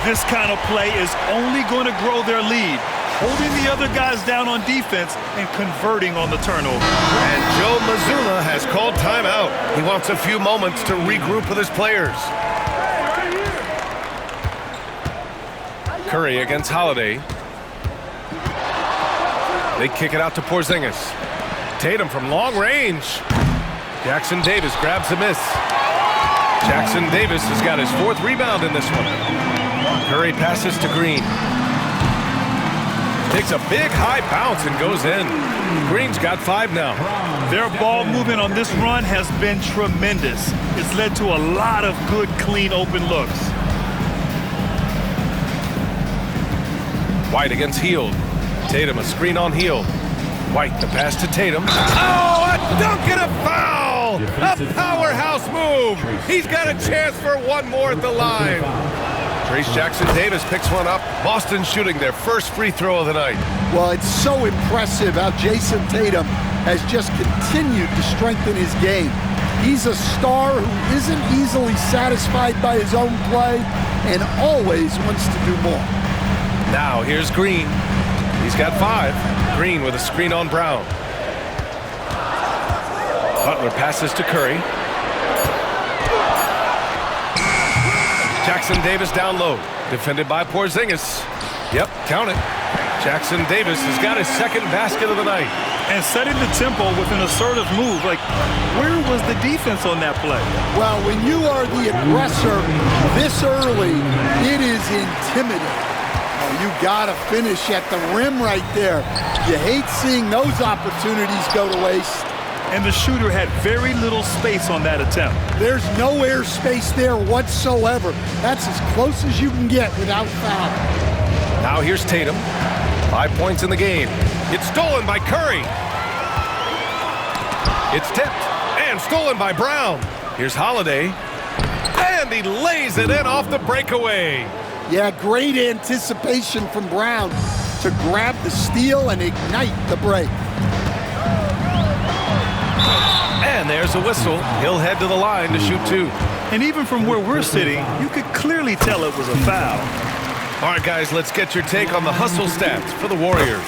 This kind of play is only going to grow their lead, holding the other guys down on defense and converting on the turnover. And Joe Mazzulla has called timeout. He wants a few moments to regroup with his players. Curry against Holiday. They kick it out to Porzingis. Tatum from long range. Jackson Davis grabs a miss. Jackson Davis has got his 4th rebound in this one. Curry passes to Green. Takes a big high bounce and goes in. Green's got 5 now. Their ball movement on this run has been tremendous. It's led to a lot of good, clean, open looks. White against Hield. Tatum a screen on Hield. White the pass to Tatum. Oh, a dunk and a foul! A powerhouse move! He's got a chance for one more at the line. Trace Jackson Davis picks one up. Boston shooting their first free throw of the night. Well, it's so impressive how Jason Tatum has just continued to strengthen his game. He's a star who isn't easily satisfied by his own play and always wants to do more. Now here's Green. He's got 5. Green with a screen on Brown. Butler passes to Curry. Jackson Davis down low. Defended by Porzingis. Yep, count it. Jackson Davis has got his 2nd basket of the night. And setting the tempo with an assertive move. Like, where was the defense on that play? Well, when you are the aggressor this early, it is intimidating. You gotta finish at the rim right there. You hate seeing those opportunities go to waste. And the shooter had very little space on that attempt. There's no air space there whatsoever. That's as close as you can get without foul. Now here's Tatum. 5 points in the game. It's stolen by Curry. It's tipped and stolen by Brown. Here's Holiday. And he lays it in off the breakaway. Yeah, great anticipation from Brown to grab the steal and ignite the break. And there's a whistle. He'll head to the line to shoot 2. And even from where we're sitting, you could clearly tell it was a foul. All right, guys, let's get your take on the hustle stats for the Warriors.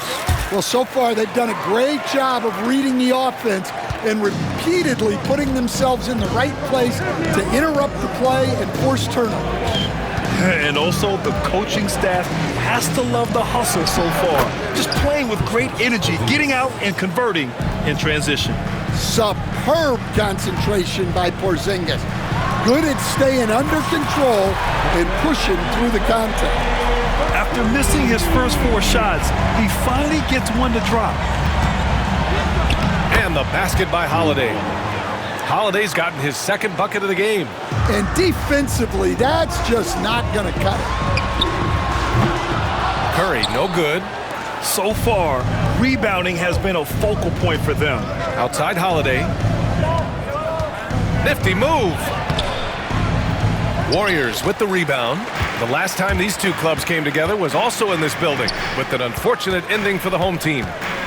Well, so far they've done a great job of reading the offense and repeatedly putting themselves in the right place to interrupt the play and force turnovers. And also, the coaching staff has to love the hustle so far. Just playing with great energy, getting out and converting in transition. Superb concentration by Porzingis. Good at staying under control and pushing through the contact. After missing his first 4 shots, he finally gets one to drop. And the basket by Holiday. Holiday's gotten his 2nd bucket of the game. And defensively, that's just not going to cut it. Curry, no good. So far, rebounding has been a focal point for them. Outside Holiday. Nifty move. Warriors with the rebound. The last time these 2 clubs came together was also in this building, with an unfortunate ending for the home team.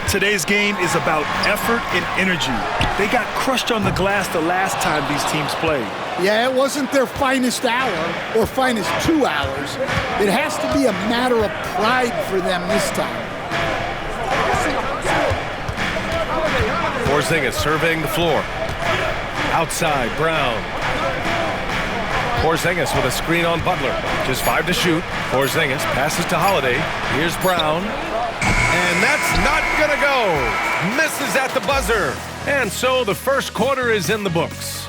Today's game is about effort and energy. They got crushed on the glass the last time these teams played. Yeah, it wasn't their finest hour or finest 2 hours. It has to be a matter of pride for them this time. Porzingis surveying the floor. Outside, Brown. Porzingis with a screen on Butler. Just 5 to shoot. Porzingis passes to Holiday. Here's Brown. And that's not gonna go. Misses at the buzzer. And so the first quarter is in the books.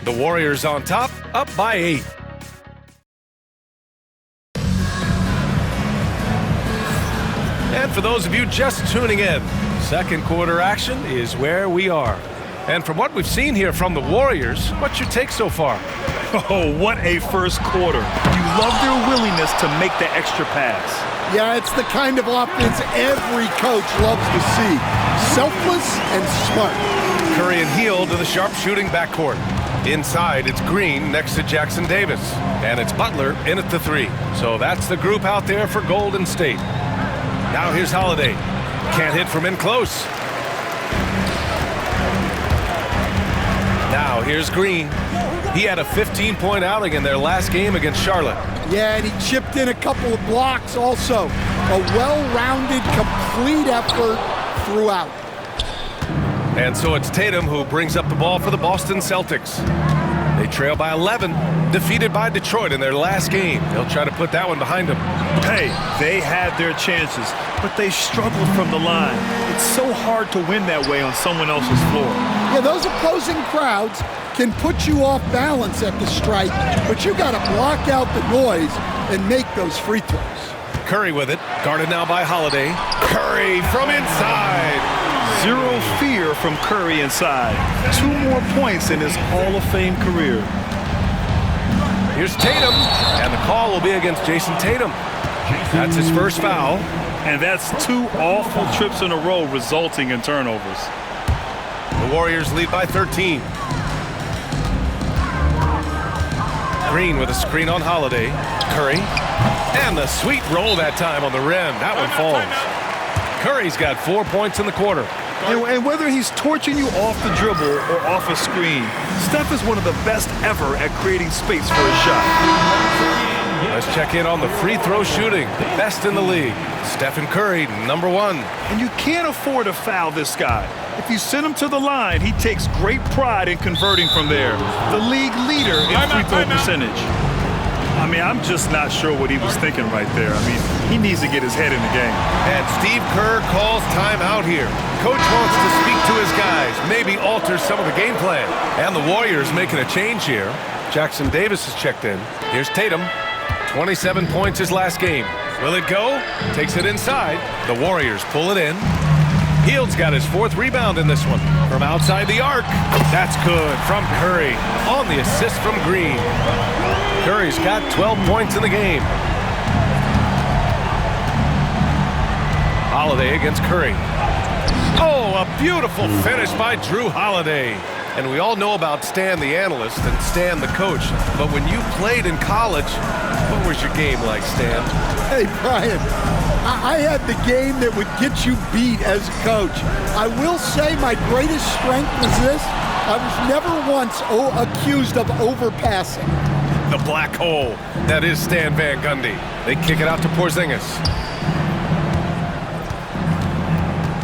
The Warriors on top, up by 8. And for those of you just tuning in, second quarter action is where we are. And from what we've seen here from the Warriors, what's your take so far? Oh, what a first quarter. You love their willingness to make the extra pass. Yeah, it's the kind of offense every coach loves to see. Selfless and smart. Curry and Hield to the sharp shooting backcourt. Inside, it's Green next to Jackson Davis. And it's Butler in at the 3. So that's the group out there for Golden State. Now here's Holiday. Can't hit from in close. Now here's Green. He had a 15-point outing in their last game against Charlotte. Yeah, and he chipped in a couple of blocks also. A well-rounded, complete effort throughout. And so it's Tatum who brings up the ball for the Boston Celtics. They trail by 11, defeated by Detroit in their last game. They'll try to put that one behind them. Hey, they had their chances, but they struggled from the line. It's so hard to win that way on someone else's floor. Yeah, those opposing crowds can put you off balance at the stripe, but you got to block out the noise and make those free throws. Curry with it, guarded now by Holiday. Curry from inside. Zero fear from Curry inside. 2 more points in his Hall of Fame career. Here's Tatum, and the call will be against Jason Tatum. That's his first foul. And that's 2 awful trips in a row resulting in turnovers. The Warriors lead by 13. Green with a screen on Holiday. Curry. And the sweet roll that time on the rim. That one falls. Curry's got 4 points in the quarter. And whether he's torching you off the dribble or off a screen, Steph is one of the best ever at creating space for his shot. Let's check in on the free throw shooting. Best in the league. Stephen Curry, number 1. And you can't afford to foul this guy. If you send him to the line, he takes great pride in converting from there. The league leader in free throw percentage. I mean, I'm just not sure what he was thinking right there. I mean, he needs to get his head in the game. And Steve Kerr calls timeout here. Coach wants to speak to his guys, maybe alter some of the game plan. And the Warriors making a change here. Jackson Davis has checked in. Here's Tatum. 27 points his last game. Will it go? Takes it inside. The Warriors pull it in. Hield's got his 4th rebound in this one. From outside the arc. That's good from Curry. On the assist from Green. Curry's got 12 points in the game. Holiday against Curry. Oh, a beautiful finish by Drew Holiday. And we all know about Stan the analyst and Stan the coach. But when you played in college, what was your game like, Stan? Hey, Brian, I had the game that would get you beat as a coach. I will say my greatest strength was this. I was never once accused of overpassing. The black hole. That is Stan Van Gundy. They kick it out to Porzingis.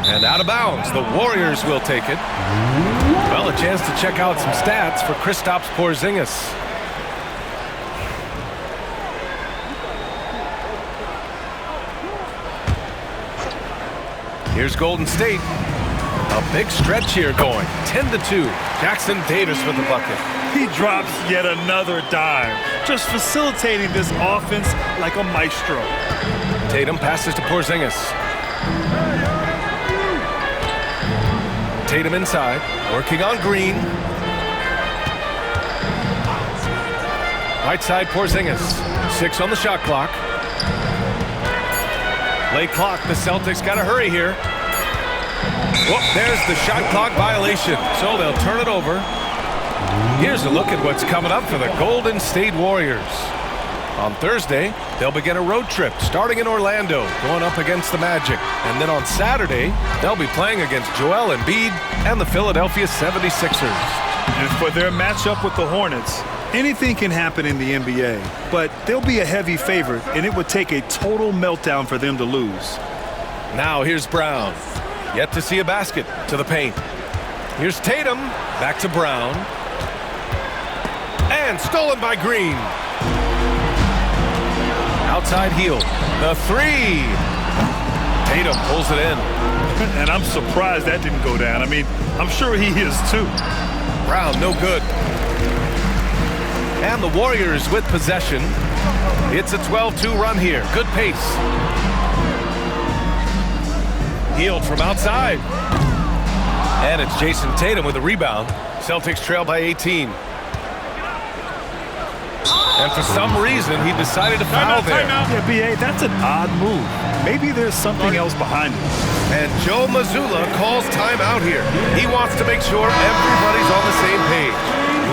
And out of bounds. The Warriors will take it. Well, a chance to check out some stats for Kristaps Porzingis. Here's Golden State. A big stretch here going. 10-2. Jackson Davis with the bucket. He drops yet another dime, just facilitating this offense like a maestro. Tatum passes to Porzingis. Tatum inside, working on Green. Right side Porzingis. 6 on the shot clock. Late clock, the Celtics got to hurry here. Whoop, there's the shot clock violation, so they'll turn it over. Here's a look at what's coming up for the Golden State Warriors. On Thursday, they'll begin a road trip starting in Orlando, going up against the Magic. And then on Saturday, they'll be playing against Joel Embiid and the Philadelphia 76ers. And for their matchup with the Hornets, anything can happen in the NBA, but they'll be a heavy favorite, and it would take a total meltdown for them to lose. Now here's Brown. Yet to see a basket to the paint. Here's Tatum. Back to Brown. And stolen by Green. Outside Hield. The 3. Tatum pulls it in. And I'm surprised that didn't go down. I mean, I'm sure he is too. Brown, no good. And the Warriors with possession. It's a 12-2 run here. Good pace. Hield from outside. And it's Jason Tatum with a rebound. Celtics trail by 18. And for some reason, he decided to foul there. Yeah, B.A., that's an odd move. Maybe there's something else behind it. And Joe Mazzulla calls timeout here. He wants to make sure everybody's on the same page.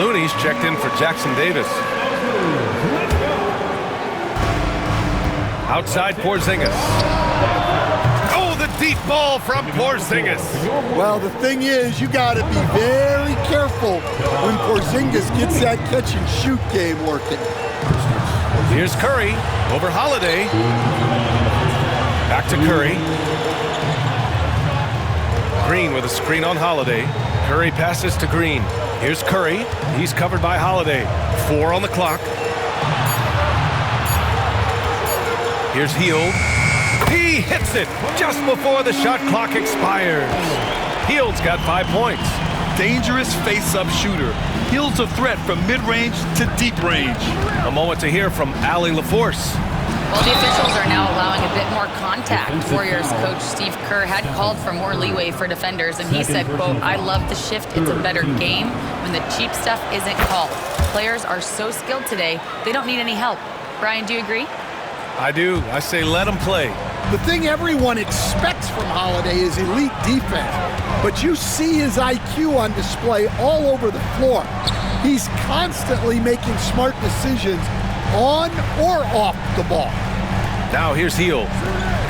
Looney's checked in for Jackson Davis. Outside Porzingis. Oh, the deep ball from Porzingis. Well, the thing is, you got to be very careful when Porzingis gets that catch-and-shoot game working. Here's Curry over Holiday. Back to Curry. Green with a screen on Holiday. Curry passes to Green. Here's Curry. He's covered by Holiday. 4 on the clock. Here's Hield. He hits it just before the shot clock expires. Hield's got 5 points. Dangerous face-up shooter. Hield's a threat from mid-range to deep range. A moment to hear from Allie LaForce. Well, the officials are now allowing a bit more contact. Warriors coach Steve Kerr had called for more leeway for defenders, and he said, quote, "I love the shift. It's a better game when the cheap stuff isn't called. Players are so skilled today, they don't need any help." Brian, do you agree? I do. I say let him play. The thing everyone expects from Holiday is elite defense, but you see his IQ on display all over the floor. He's constantly making smart decisions on or off the ball. Now here's Hield,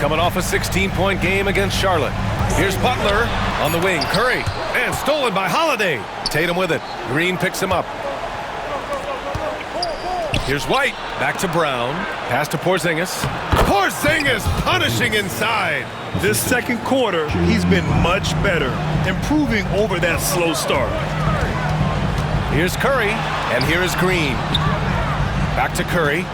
coming off a 16-point game against Charlotte. Here's Butler on the wing. Curry, and stolen by Holiday. Tatum with it. Green picks him up. Here's White, back to Brown. Pass to Porzingis. Porzingis punishing inside. This second quarter, he's been much better, improving over that slow start. Here's Curry, and here is Green. Back to Curry.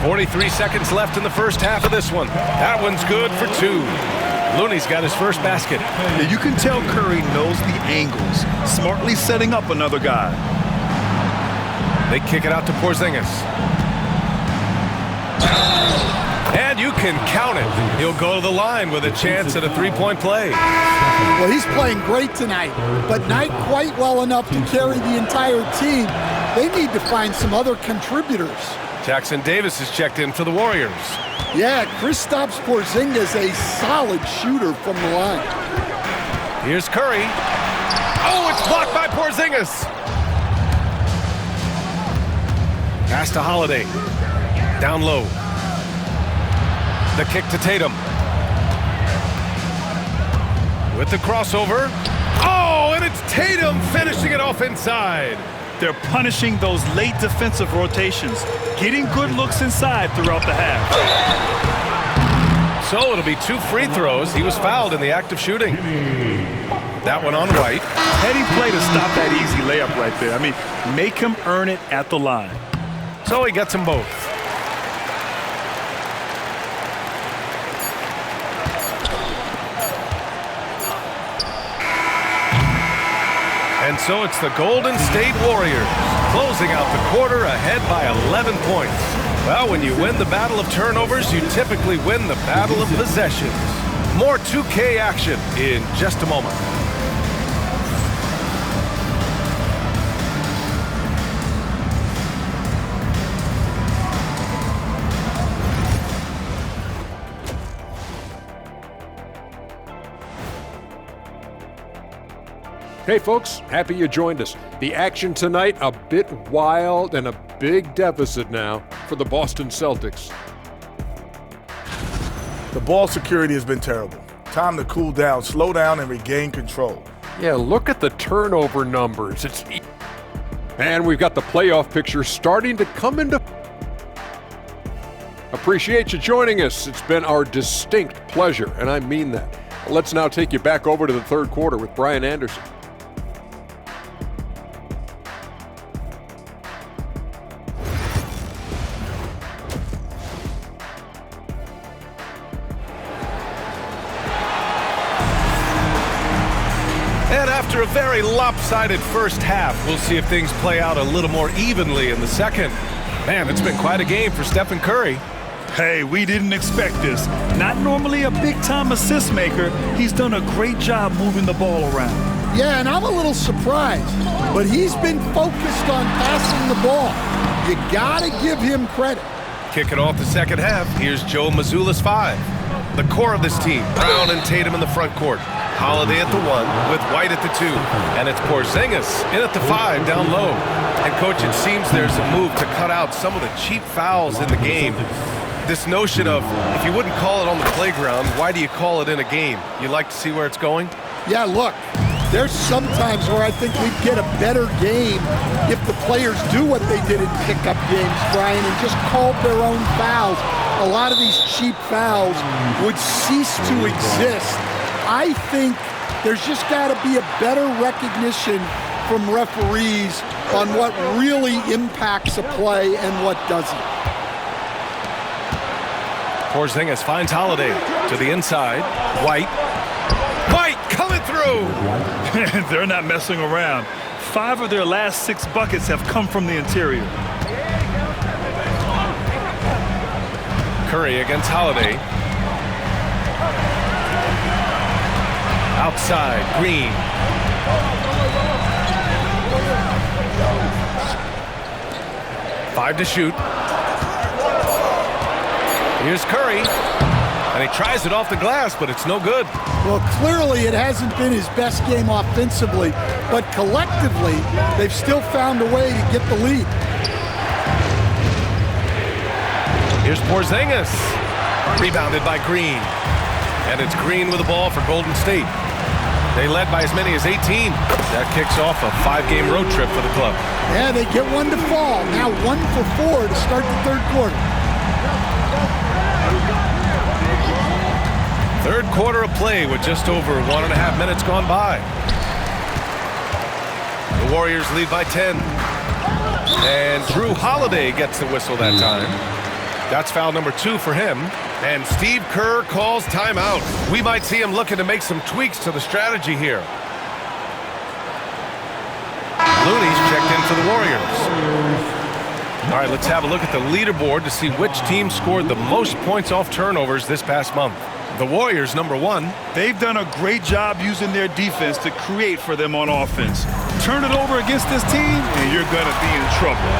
43 seconds left in the first half of this one. That one's good for 2. Looney's got his first basket. Yeah, you can tell Curry knows the angles, smartly setting up another guy. They kick it out to Porzingis. And you can count it. He'll go to the line with a chance at a 3-point play. Well, he's playing great tonight, but not quite well enough to carry the entire team. They need to find some other contributors. Jackson Davis has checked in for the Warriors. Yeah, Kristaps Porzingis, a solid shooter from the line. Here's Curry. Oh, it's blocked by Porzingis. Pass to Holiday. Down low. The kick to Tatum. With the crossover. Oh, and it's Tatum finishing it off inside. They're punishing those late defensive rotations, getting good looks inside throughout the half. So it'll be 2 free throws. He was fouled in the act of shooting. That one on White. Heading play to stop that easy layup right there. I mean, make him earn it at the line. So he gets them both. And so it's the Golden State Warriors closing out the quarter ahead by 11 points. Well, when you win the battle of turnovers, you typically win the battle of possessions. More 2K action in just a moment. Hey folks, happy you joined us. The action tonight, a bit wild and a big deficit now for the Boston Celtics. The ball security has been terrible. Time to cool down, slow down, and regain control. Yeah, look at the turnover numbers. And we've got the playoff picture starting to come into. Appreciate you joining us. It's been our distinct pleasure, and I mean that. Let's now take you back over to the third quarter with Brian Anderson. And after a very lopsided first half, we'll see if things play out a little more evenly in the second. Man, it's been quite a game for Stephen Curry. Hey, we didn't expect this. Not normally a big-time assist maker, he's done a great job moving the ball around. Yeah, and I'm a little surprised, but he's been focused on passing the ball. You gotta give him credit. Kicking off the second half, here's Joe Mazzulla's 5. The core of this team, Brown and Tatum in the front court. Holiday at the 1 with White at the 2. And it's Porzingis in at the 5 down low. And coach, it seems there's a move to cut out some of the cheap fouls in the game. This notion of, if you wouldn't call it on the playground, why do you call it in a game? You like to see where it's going? Yeah, look, There's sometimes where I think we'd get a better game if the players do what they did in pickup games, Brian, and just called their own fouls. A lot of these cheap fouls would cease to exist. I think there's just got to be a better recognition from referees on what really impacts a play and what doesn't. Porzingis finds Holiday to the inside. White coming through. They're not messing around. 5 of their last 6 buckets have come from the interior. Curry against Holiday. Outside, Green. Five to shoot. Here's Curry. And he tries it off the glass, but it's no good. Well, clearly it hasn't been his best game offensively, but collectively, they've still found a way to get the lead. Here's Porzingis. Rebounded by Green. And it's Green with the ball for Golden State. They led by as many as 18. That kicks off a 5-game road trip for the club. Yeah, they get one to fall. Now 1 for 4 to start the third quarter. Third quarter of play with just over 1.5 minutes gone by. The Warriors lead by 10. And Drew Holiday gets the whistle that time. That's foul number 2 for him. And Steve Kerr calls timeout. We might see him looking to make some tweaks to the strategy here. Looney's checked in for the Warriors. All right, let's have a look at the leaderboard to see which team scored the most points off turnovers this past month. The Warriors, number 1. They've done a great job using their defense to create for them on offense. Turn it over against this team, and you're going to be in trouble.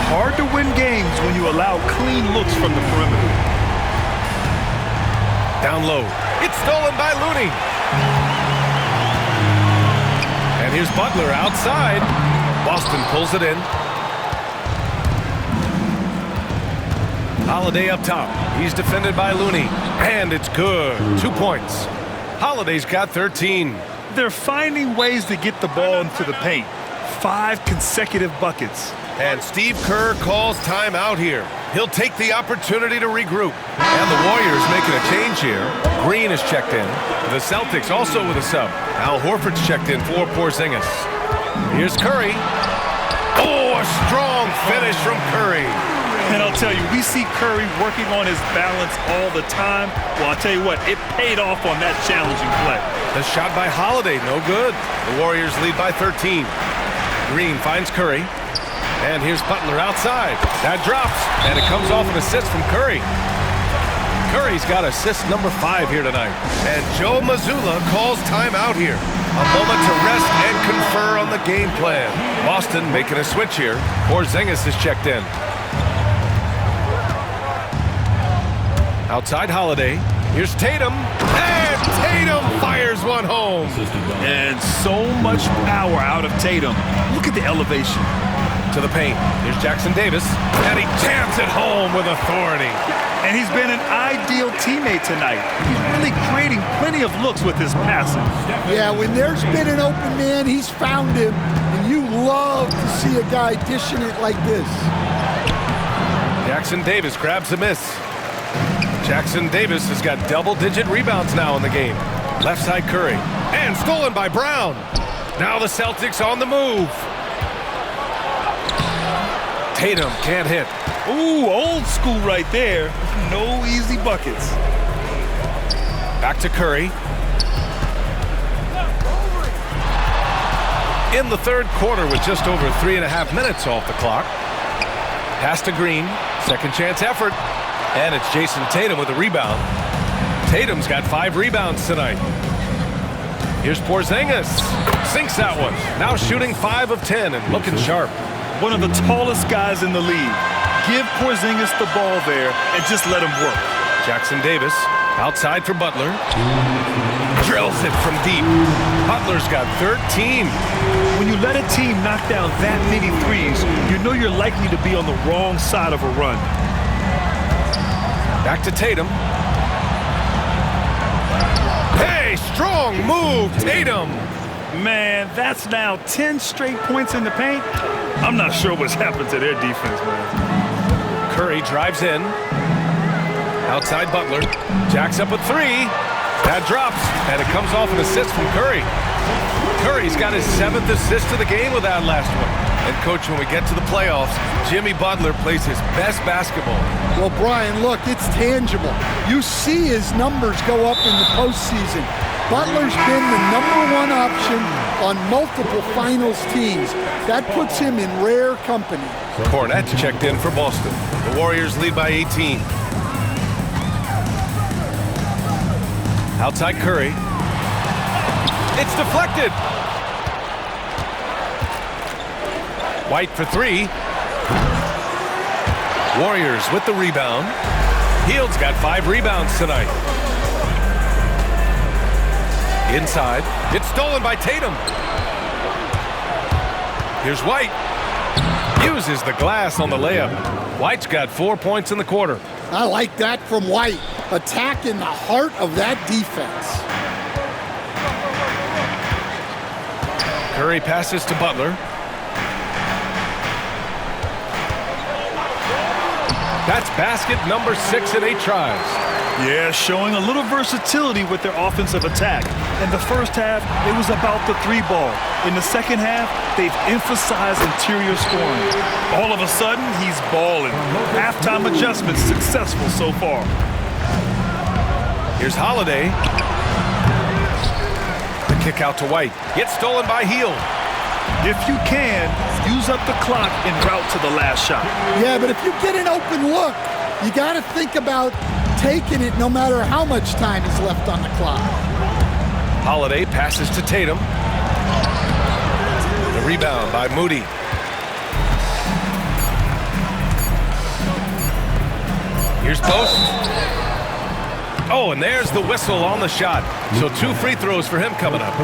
Hard to win games when you allow clean looks from the perimeter. Down low. It's stolen by Looney. And here's Butler outside. Boston pulls it in. Holiday up top. He's defended by Looney. And it's good. 2 points. Holiday's got 13. They're finding ways to get the ball into the paint. 5 consecutive buckets. And Steve Kerr calls timeout here. He'll take the opportunity to regroup. And the Warriors making a change here. Green is checked in. The Celtics also with a sub. Al Horford's checked in for Porzingis. Here's Curry. Oh, a strong finish from Curry. And I'll tell you, we see Curry working on his balance all the time. Well, I'll tell you what, it paid off on that challenging play. The shot by Holiday, no good. The Warriors lead by 13. Green finds Curry. And here's Butler outside. That drops, and it comes off an assist from Curry. Curry's got assist number 5 here tonight. And Joe Mazzulla calls timeout here. A moment to rest and confer on the game plan. Boston making a switch here. Porzingis is checked in. Outside Holiday. Here's Tatum. And Tatum fires one home. And so much power out of Tatum. Look at the elevation. To the paint. Here's Jackson Davis. And he jams it home with authority. And he's been an ideal teammate tonight. He's really creating plenty of looks with his passing. Yeah, when there's been an open man, he's found him. And you love to see a guy dishing it like this. Jackson Davis grabs the miss. Jackson Davis has got double-digit rebounds now in the game. Left side Curry. And stolen by Brown. Now the Celtics on the move. Tatum can't hit. Ooh, old school right there. No easy buckets. Back to Curry. In the third quarter with just over 3.5 minutes off the clock. Pass to Green. Second chance effort. And it's Jason Tatum with a rebound. Tatum's got 5 rebounds tonight. Here's Porzingis. Sinks that one. Now shooting 5 of 10 and looking sharp. One of the tallest guys in the league. Give Porzingis the ball there and just let him work. Jackson Davis outside for Butler. Drills it from deep. Butler's got 13. When you let a team knock down that many threes, you know you're likely to be on the wrong side of a run. Back to Tatum. Hey, strong move, Tatum. Man, that's now 10 straight points in the paint. I'm not sure what's happened to their defense, man. Curry drives in. Outside Butler. Jacks up a three. That drops, and it comes off an assist from Curry. Curry's got his 7th assist of the game with that last one. And, Coach, when we get to the playoffs, Jimmy Butler plays his best basketball. Well, Brian, look, it's tangible. You see his numbers go up in the postseason. Butler's been the #1 option on multiple finals teams. That puts him in rare company. Cornette's checked in for Boston. The Warriors lead by 18. Outside Curry. It's deflected. White for three. Warriors with the rebound. Hield's got 5 rebounds tonight. Inside. It's stolen by Tatum. Here's White. Uses the glass on the layup. White's got 4 points in the quarter. I like that from White. Attack in the heart of that defense. Curry passes to Butler. That's basket number 6 in 8 tries. Yeah, showing a little versatility with their offensive attack. In the first half, it was about the 3-ball. In the second half, they've emphasized interior scoring. All of a sudden, he's balling. Halftime adjustments successful so far. Here's Holiday. The kick out to White. Gets stolen by Hield. If you can, use up the clock en route to the last shot. Yeah, but if you get an open look, you got to think about taking it no matter how much time is left on the clock. Holiday passes to Tatum. The rebound by Moody. Here's Post. Oh, and there's the whistle on the shot. So 2 free throws for him coming up.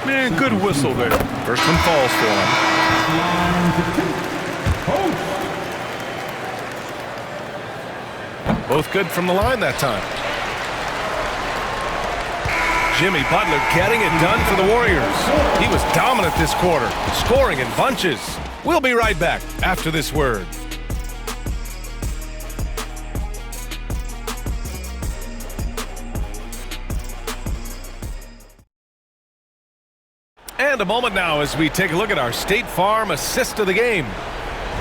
Man, good whistle there. First one falls for him. Both good from the line that time. Jimmy Butler getting it done for the Warriors. He was dominant this quarter, scoring in bunches. We'll be right back after this word. And a moment now as we take a look at our State Farm assist of the game.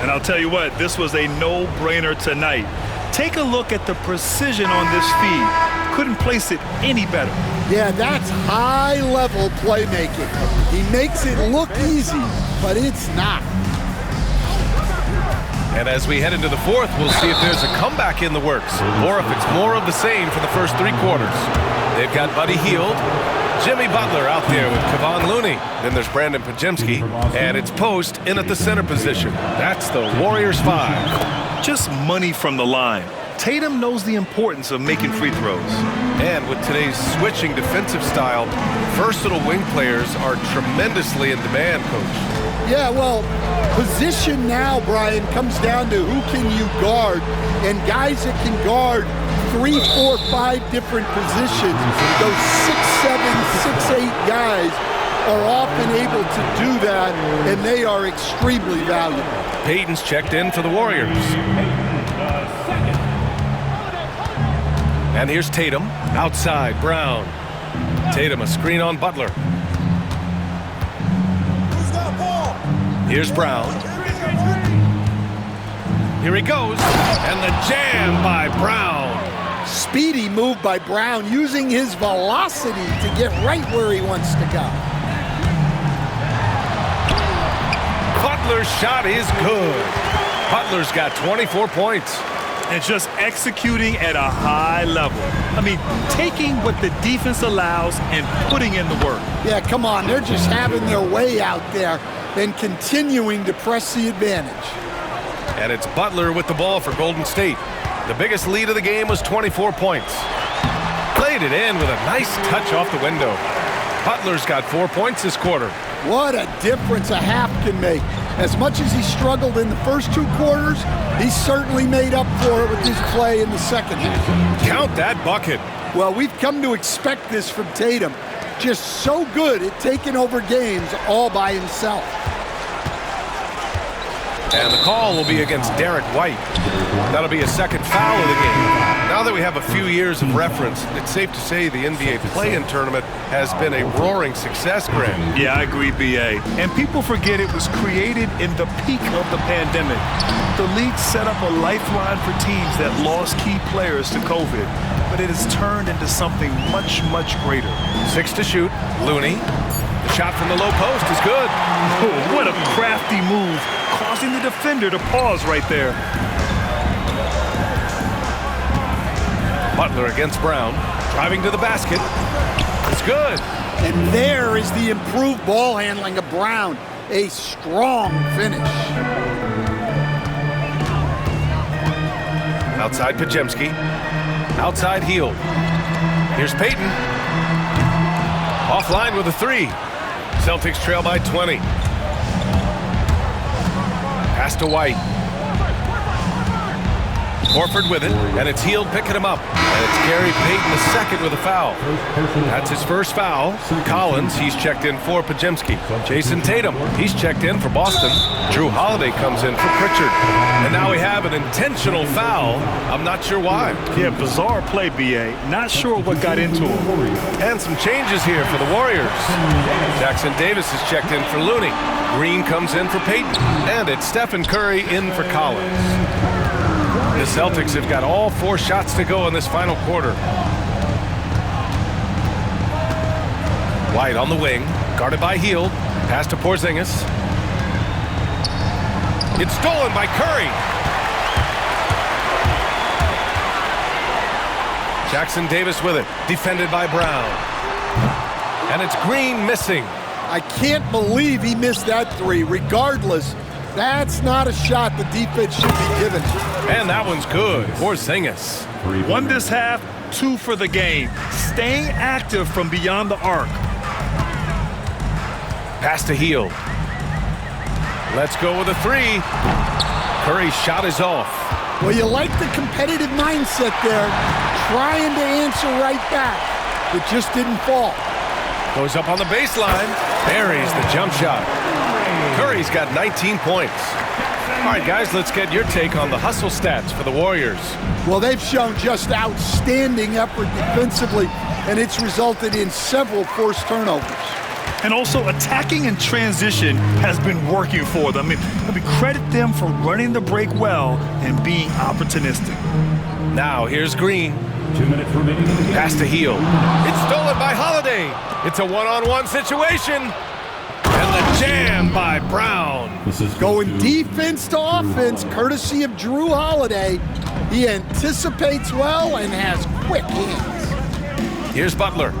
And I'll tell you what, this was a no-brainer tonight. Take a look at the precision on this feed. Couldn't place it any better. Yeah, that's high-level playmaking. He makes it look easy, but it's not. And as we head into the fourth, we'll see if there's a comeback in the works or if it's more of the same for the first 3 quarters. They've got Buddy Hield, Jimmy Butler out there with Kevon Looney. Then there's Brandon Podziemski, and it's Post in at the center position. That's the Warriors 5. Just money from the line. Tatum knows the importance of making free throws. And with today's switching defensive style, versatile wing players are tremendously in demand, Coach. Yeah, well, position now, Brian, comes down to who can you guard, and guys that can guard 3, 4, 5 different positions. Those 6'7", 6'8" guys are often able to do that, and they are extremely valuable. Payton's checked in for the Warriors. And here's Tatum. Outside, Brown. Tatum, a screen on Butler. Here's Brown. Here he goes. And the jam by Brown. Speedy move by Brown, using his velocity to get right where he wants to go. Butler's shot is good. Butler's got 24 points. And just executing at a high level. I mean, taking what the defense allows and putting in the work. Yeah, come on. They're just having their way out there and continuing to press the advantage. And it's Butler with the ball for Golden State. The biggest lead of the game was 24 points. Played it in with a nice touch off the window. Butler's got 4 points this quarter. What a difference a half can make. As much as he struggled in the first 2 quarters, he certainly made up for it with his play in the second half. Count that bucket. Well, we've come to expect this from Tatum. just so good at taking over games all by himself. And the call will be against Derek White. That'll be a second foul of the game. Now that we have a few years of reference, it's safe to say the NBA play-in tournament has been a roaring success, Grant. Yeah, I agree, B.A. And people forget it was created in the peak of the pandemic. The league set up a lifeline for teams that lost key players to COVID, but it has turned into something much, much greater. 6 to shoot. Looney. The shot from the low post is good. Oh, what a crafty move, causing the defender to pause right there. Butler against Brown. Driving to the basket. It's good. And there is the improved ball handling of Brown. A strong finish. Outside Podziemski. Outside Hield. Here's Payton. Offline with a 3. Celtics trail by 20. Pass to White. Horford with it, and it's Hield picking him up. And it's Gary Payton the second with a foul. That's his first foul. Collins, he's checked in for Podziemski. Jason Tatum, he's checked in for Boston. Drew Holiday comes in for Pritchard. And now we have an intentional foul. I'm not sure why. Yeah, bizarre play, B.A. Not sure what got into him. And some changes here for the Warriors. Jackson Davis is checked in for Looney. Green comes in for Payton. And it's Stephen Curry in for Collins. The Celtics have got all 4 shots to go in this final quarter. White on the wing, guarded by Hield. Pass to Porzingis. It's stolen by Curry. Jackson Davis with it, defended by Brown. And it's Green missing. I can't believe he missed that 3. Regardless, that's not a shot the defense should be given. And that one's good. Porzingis. 1 this half, 2 for the game. Staying active from beyond the arc. Pass to Hield. Let's go with a 3. Curry's shot is off. Well, you like the competitive mindset there, trying to answer right back. It just didn't fall. Goes up on the baseline. Buries the jump shot. Curry's got 19 points. All right, guys, let's get your take on the hustle stats for the Warriors. Well, they've shown just outstanding effort defensively, and it's resulted in several forced turnovers. And also, attacking in transition has been working for them. I mean, credit them for running the break well and being opportunistic. Now, here's Green. 2 minutes remaining in the game. Pass to Hield. It's stolen by Holiday. It's a one-on-one situation. And the jam by Brown. This is Going defense to offense, courtesy of Drew Holiday. He anticipates well and has quick hands. Here's Butler.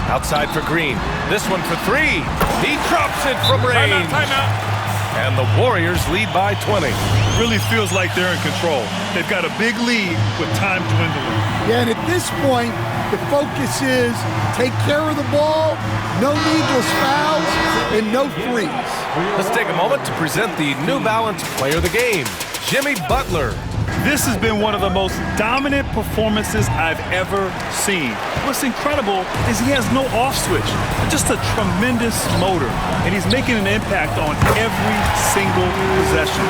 Outside for Green. This one for 3. He drops it from range. Timeout. And the Warriors lead by 20. Really feels like they're in control. They've got a big lead with time dwindling. Yeah, and at this point, the focus is take care of the ball, no needless fouls, and no threes. Let's take a moment to present the New Balance Player of the Game, Jimmy Butler. This has been one of the most dominant performances I've ever seen. What's incredible is he has no off switch, just a tremendous motor, and he's making an impact on every single possession.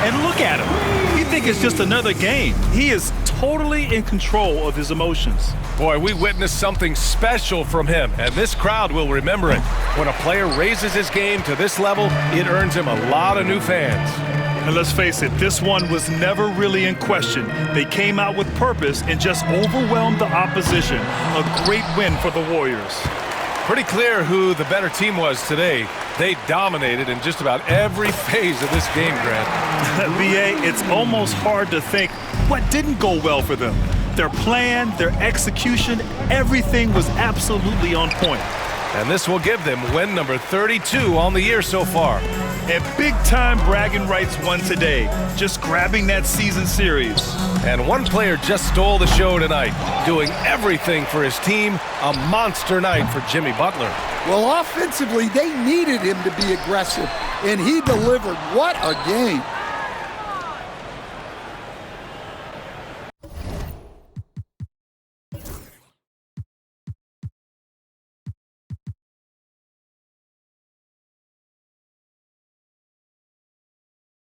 And look at him. You think it's just another game. He is totally in control of his emotions. Boy, we witnessed something special from him, and this crowd will remember it. When a player raises his game to this level, it earns him a lot of new fans. And let's face it, this one was never really in question. They came out with purpose and just overwhelmed the opposition. A great win for the Warriors. Pretty clear who the better team was today. They dominated in just about every phase of this game, Grant. B.A., it's almost hard to think what didn't go well for them. Their plan, their execution, everything was absolutely on point. And this will give them win number 32 on the year so far. And big-time bragging rights won today, just grabbing that season series. And one player just stole the show tonight, doing everything for his team. A monster night for Jimmy Butler. Well, offensively, they needed him to be aggressive, and he delivered. What a game.